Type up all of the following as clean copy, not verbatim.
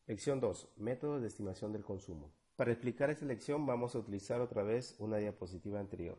Lección 2. Métodos de estimación del consumo. Para explicar esta lección vamos a utilizar otra vez una diapositiva anterior.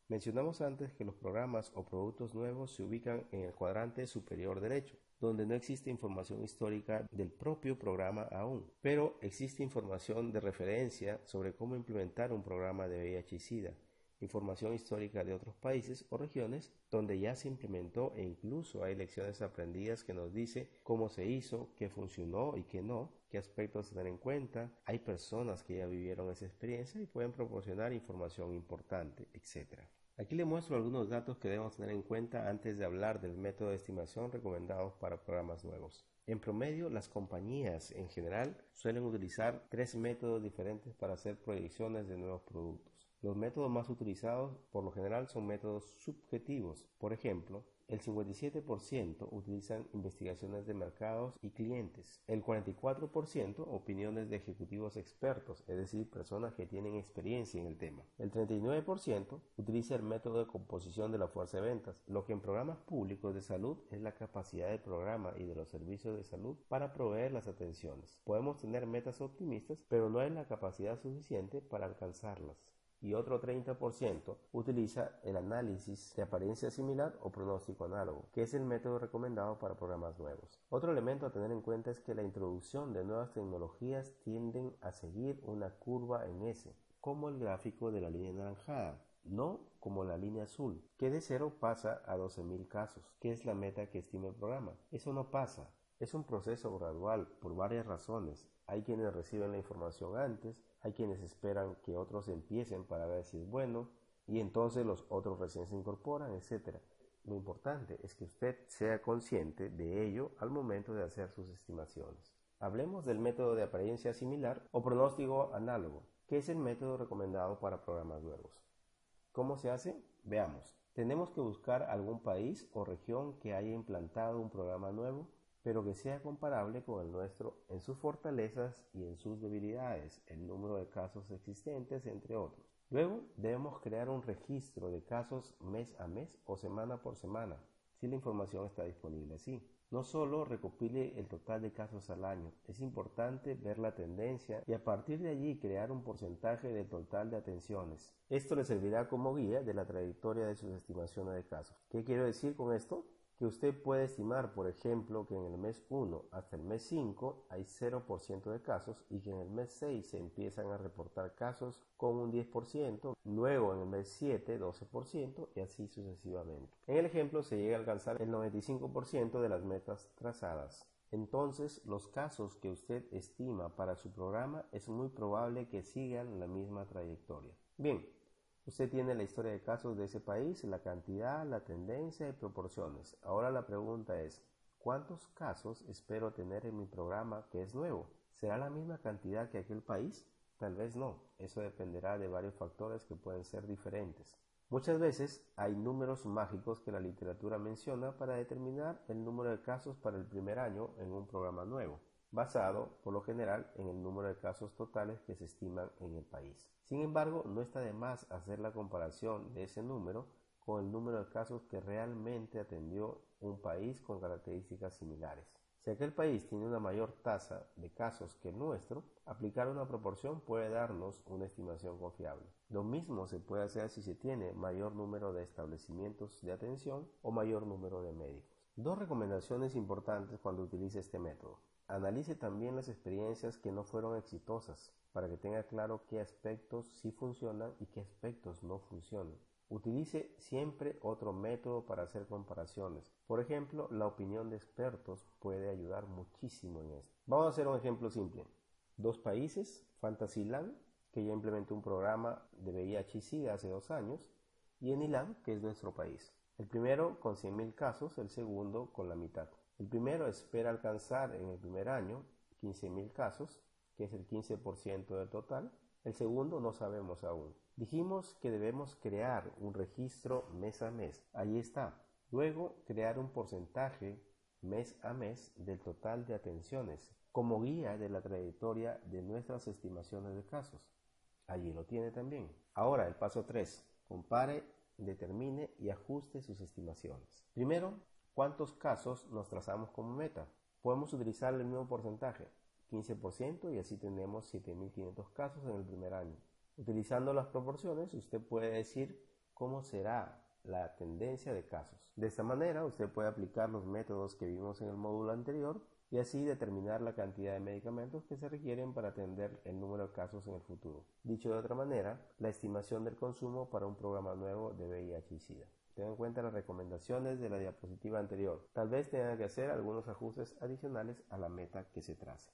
Mencionamos antes que los programas o productos nuevos se ubican en el cuadrante superior derecho, donde no existe información histórica del propio programa aún, pero existe información de referencia sobre cómo implementar un programa de VIH/SIDA, información histórica de otros países o regiones donde ya se implementó e incluso hay lecciones aprendidas que nos dice cómo se hizo, qué funcionó y qué no, qué aspectos tener en cuenta, hay personas que ya vivieron esa experiencia y pueden proporcionar información importante, etc. Aquí le muestro algunos datos que debemos tener en cuenta antes de hablar del método de estimación recomendado para programas nuevos. En promedio, las compañías en general suelen utilizar 3 métodos diferentes para hacer proyecciones de nuevos productos. Los métodos más utilizados por lo general son métodos subjetivos. Por ejemplo, el 57% utilizan investigaciones de mercados y clientes, el 44% opiniones de ejecutivos expertos, es decir, personas que tienen experiencia en el tema. El 39% utiliza el método de composición de la fuerza de ventas, lo que en programas públicos de salud es la capacidad del programa y de los servicios de salud para proveer las atenciones. Podemos tener metas optimistas, pero no hay la capacidad suficiente para alcanzarlas. Y otro 30% utiliza el análisis de apariencia similar o pronóstico análogo, que es el método recomendado para programas nuevos. Otro elemento a tener en cuenta es que la introducción de nuevas tecnologías tienden a seguir una curva en S, como el gráfico de la línea anaranjada, no como la línea azul, que de 0 pasa a 12.000 casos, que es la meta que estima el programa. Eso no pasa. Es un proceso gradual por varias razones. Hay quienes reciben la información antes, hay quienes esperan que otros empiecen para ver si es bueno y entonces los otros recién se incorporan, etc. Lo importante es que usted sea consciente de ello al momento de hacer sus estimaciones. Hablemos del método de apariencia similar o pronóstico análogo, que es el método recomendado para programas nuevos. ¿Cómo se hace? Veamos. Tenemos que buscar algún país o región que haya implantado un programa nuevo, pero que sea comparable con el nuestro en sus fortalezas y en sus debilidades, el número de casos existentes, entre otros. Luego debemos crear un registro de casos mes a mes o semana por semana, si la información está disponible así. No solo recopile el total de casos al año, es importante ver la tendencia y a partir de allí crear un porcentaje del total de atenciones. Esto le servirá como guía de la trayectoria de sus estimaciones de casos. ¿Qué quiero decir con esto? Que usted puede estimar, por ejemplo, que en el mes 1 hasta el mes 5 hay 0% de casos y que en el mes 6 se empiezan a reportar casos con un 10%, luego en el mes 7 12% y así sucesivamente. En el ejemplo se llega a alcanzar el 95% de las metas trazadas. Entonces, los casos que usted estima para su programa es muy probable que sigan la misma trayectoria. Bien. Usted tiene la historia de casos de ese país, la cantidad, la tendencia y proporciones. Ahora la pregunta es, ¿cuántos casos espero tener en mi programa que es nuevo? ¿Será la misma cantidad que aquel país? Tal vez no. Eso dependerá de varios factores que pueden ser diferentes. Muchas veces hay números mágicos que la literatura menciona para determinar el número de casos para el primer año en un programa nuevo, basado, por lo general, en el número de casos totales que se estiman en el país. Sin embargo, no está de más hacer la comparación de ese número con el número de casos que realmente atendió un país con características similares. Si aquel país tiene una mayor tasa de casos que el nuestro, aplicar una proporción puede darnos una estimación confiable. Lo mismo se puede hacer si se tiene mayor número de establecimientos de atención o mayor número de médicos. Dos recomendaciones importantes cuando utilice este método. Analice también las experiencias que no fueron exitosas para que tenga claro qué aspectos sí funcionan y qué aspectos no funcionan. Utilice siempre otro método para hacer comparaciones. Por ejemplo, la opinión de expertos puede ayudar muchísimo en esto. Vamos a hacer un ejemplo simple. Dos países, Fantasyland, que ya implementó un programa de VIH/SIDA hace 2 años, y Eniland, que es nuestro país. El primero con 100.000 casos, el segundo con la mitad. El primero espera alcanzar en el primer año 15.000 casos, que es el 15% del total. El segundo no sabemos aún. Dijimos que debemos crear un registro mes a mes. Ahí está. Luego, crear un porcentaje mes a mes del total de atenciones, como guía de la trayectoria de nuestras estimaciones de casos. Allí lo tiene también. Ahora, el paso 3. Compare, determine y ajuste sus estimaciones. Primero, ¿cuántos casos nos trazamos como meta? Podemos utilizar el mismo porcentaje, 15% y así tenemos 7.500 casos en el primer año. Utilizando las proporciones, usted puede decir cómo será la tendencia de casos. De esta manera, usted puede aplicar los métodos que vimos en el módulo anterior y así determinar la cantidad de medicamentos que se requieren para atender el número de casos en el futuro. Dicho de otra manera, la estimación del consumo para un programa nuevo de VIH y SIDA. Tenga en cuenta las recomendaciones de la diapositiva anterior. Tal vez tenga que hacer algunos ajustes adicionales a la meta que se trace.